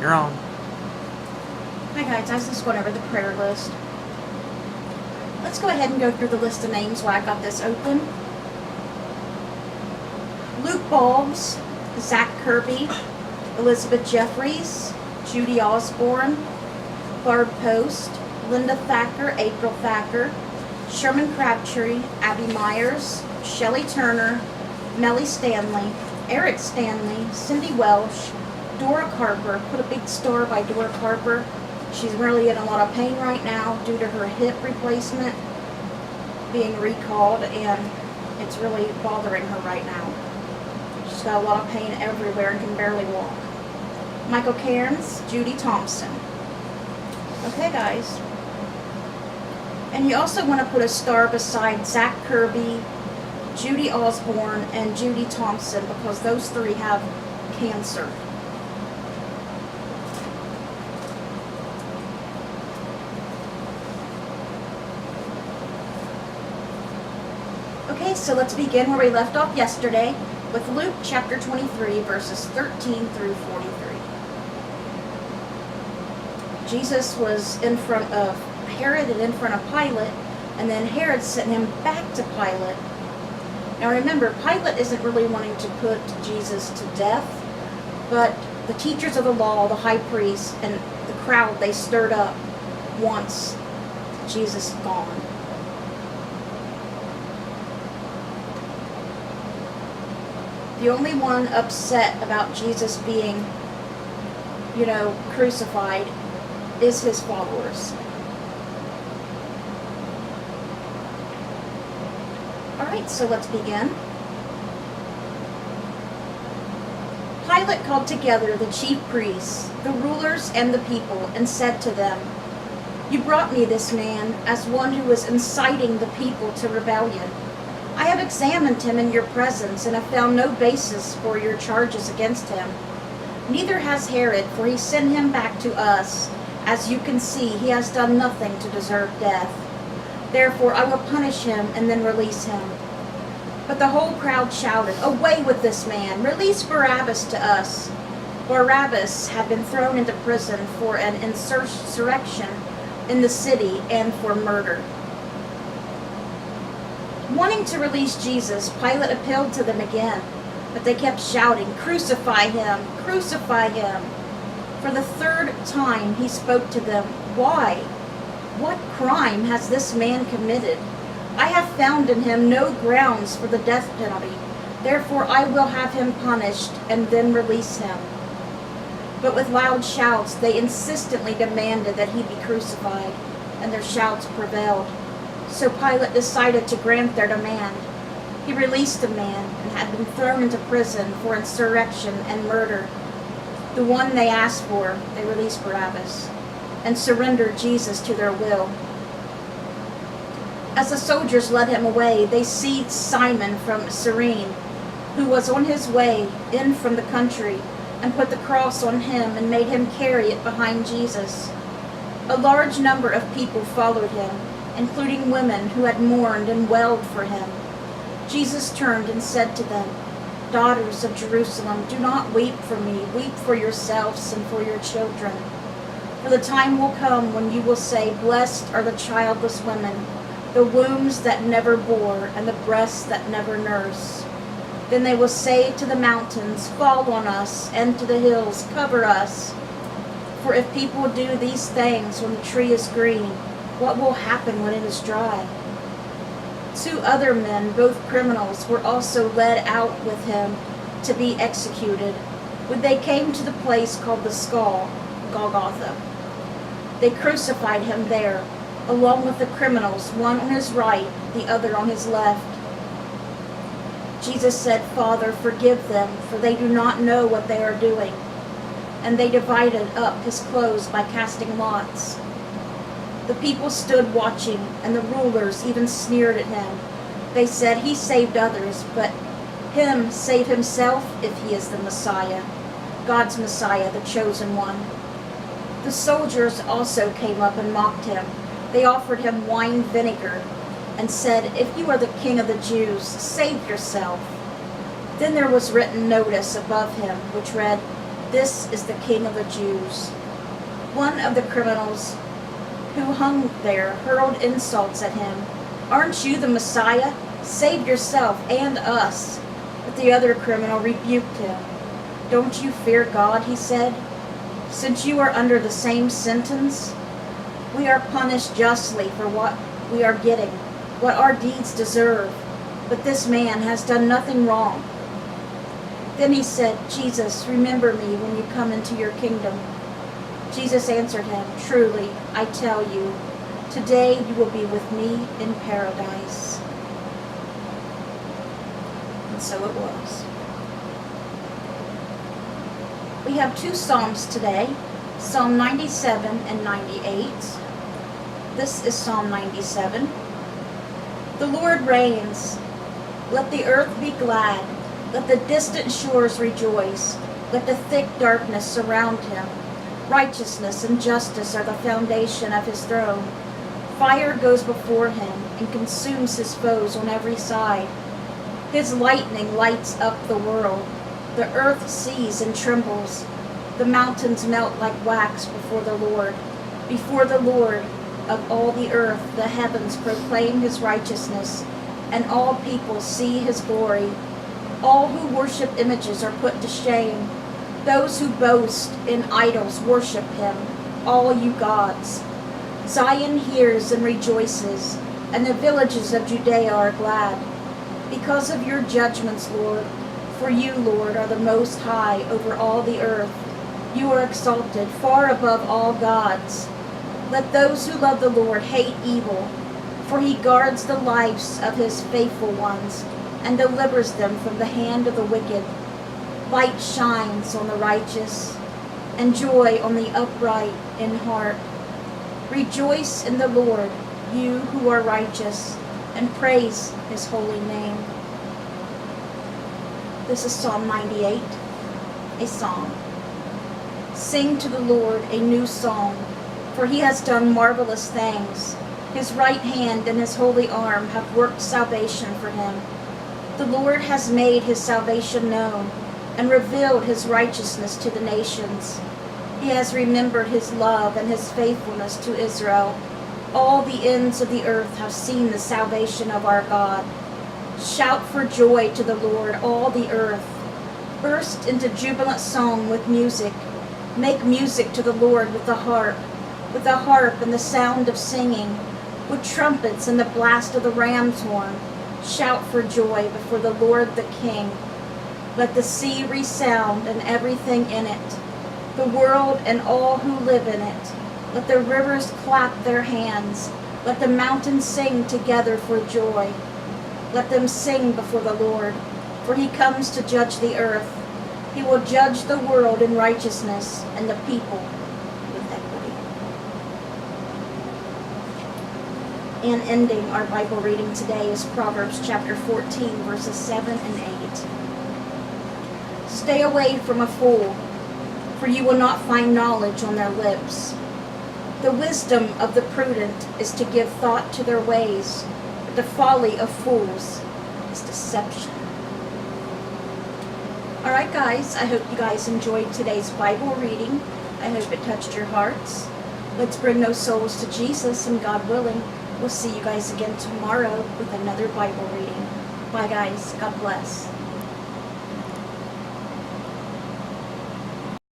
You're on. Hi guys, I was just going over the prayer list. Let's go ahead and go through the list of names while I got this open. Luke Boggs, Zach Kirby, Elizabeth Jeffries, Judy Osborne, Barb Post, Linda Thacker, April Thacker, Sherman Crabtree, Abby Myers, Shelley Turner, Melly Stanley, Eric Stanley, Cindy Welsh, Dora Carper. Put a big star by Dora Carper. She's really in a lot of pain right now due to her hip replacement being recalled, and it's really bothering her right now. She's got a lot of pain everywhere and can barely walk. Michael Cairns, Judy Thompson. Okay, guys. And you also want to put a star beside Zach Kirby, Judy Osborne, and Judy Thompson, because those three have cancer. Okay, so let's begin where we left off yesterday with Luke chapter 23, verses 13 through 43. Jesus was in front of Herod and in front of Pilate, and then Herod sent him back to Pilate. Now remember, Pilate isn't really wanting to put Jesus to death, but the teachers of the law, the high priest, and the crowd, they stirred up wants Jesus gone. The only one upset about Jesus being, crucified is his followers. Alright, so let's begin. Pilate called together the chief priests, the rulers, and the people, and said to them, "You brought me this man as one who was inciting the people to rebellion. I have examined him in your presence and have found no basis for your charges against him. Neither has Herod, for he sent him back to us. As you can see, he has done nothing to deserve death. Therefore I will punish him and then release him." But the whole crowd shouted, "Away with this man! Release Barabbas to us!" Barabbas had been thrown into prison for an insurrection in the city and for murder. Wanting to release Jesus, Pilate appealed to them again, but they kept shouting, "Crucify him! Crucify him!" For the third time he spoke to them, "Why? What crime has this man committed? I have found in him no grounds for the death penalty. Therefore I will have him punished and then release him." But with loud shouts they insistently demanded that he be crucified, and their shouts prevailed. So Pilate decided to grant their demand. He released the man and had been thrown into prison for insurrection and murder. The one they asked for, they released Barabbas, and surrendered Jesus to their will. As the soldiers led him away, they seized Simon from Cyrene, who was on his way in from the country, and put the cross on him and made him carry it behind Jesus. A large number of people followed him, including women who had mourned and wailed for him. Jesus turned and said to them, "Daughters of Jerusalem, do not weep for me. Weep for yourselves and for your children. For the time will come when you will say, 'Blessed are the childless women, the wombs that never bore, and the breasts that never nurse.' Then they will say to the mountains, 'Fall on us,' and to the hills, 'Cover us.' For if people do these things when the tree is green, what will happen when it is dry?" 2 other men, both criminals, were also led out with him to be executed. When they came to the place called the Skull, Golgotha, they crucified him there, along with the criminals, one on his right, the other on his left. Jesus said, "Father, forgive them, for they do not know what they are doing." And they divided up his clothes by casting lots. The people stood watching, and the rulers even sneered at him. They said, "He saved others, but him save himself if he is the Messiah, God's Messiah, the chosen one." The soldiers also came up and mocked him. They offered him wine vinegar and said, "If you are the king of the Jews, save yourself." Then there was written notice above him, which read, "This is the King of the Jews." One of the criminals who hung there hurled insults at him. "Aren't you the Messiah? Save yourself and us." But the other criminal rebuked him. "Don't you fear God," he said, "since you are under the same sentence? We are punished justly for what we are getting, what our deeds deserve, but this man has done nothing wrong." Then he said, "Jesus, remember me when you come into your kingdom." Jesus answered him, "Truly, I tell you, today you will be with me in paradise." And so it was. We have two Psalms today, Psalm 97 and 98. This is Psalm 97. The Lord reigns. Let the earth be glad. Let the distant shores rejoice. Let the thick darkness surround him. Righteousness and justice are the foundation of his throne. Fire goes before him and consumes his foes on every side. His lightning lights up the world. The earth sees and trembles. The mountains melt like wax before the Lord. Before the Lord of all the earth, the heavens proclaim his righteousness, and all people see his glory. All who worship images are put to shame. Those who boast in idols worship him, all you gods. Zion hears and rejoices, and the villages of Judea are glad. Because of your judgments, Lord, for you, Lord, are the most high over all the earth. You are exalted far above all gods. Let those who love the Lord hate evil, for he guards the lives of his faithful ones and delivers them from the hand of the wicked. Light shines on the righteous, and joy on the upright in heart. Rejoice in the Lord, you who are righteous, and praise his holy name. This is Psalm 98, a song. Sing to the Lord a new song, for he has done marvelous things. His right hand and his holy arm have worked salvation for him. The Lord has made his salvation known, and revealed his righteousness to the nations. He has remembered his love and his faithfulness to Israel. All the ends of the earth have seen the salvation of our God. Shout for joy to the Lord, all the earth. Burst into jubilant song with music. Make music to the Lord with the harp and the sound of singing, with trumpets and the blast of the ram's horn. Shout for joy before the Lord the King. Let the sea resound and everything in it, the world and all who live in it. Let the rivers clap their hands. Let the mountains sing together for joy. Let them sing before the Lord, for he comes to judge the earth. He will judge the world in righteousness and the people with equity. And ending our Bible reading today is Proverbs chapter 14, verses 7 and 8. Stay away from a fool, for you will not find knowledge on their lips. The wisdom of the prudent is to give thought to their ways, but the folly of fools is deception. Alright guys, I hope you guys enjoyed today's Bible reading. I hope it touched your hearts. Let's bring those souls to Jesus, and God willing, we'll see you guys again tomorrow with another Bible reading. Bye guys, God bless.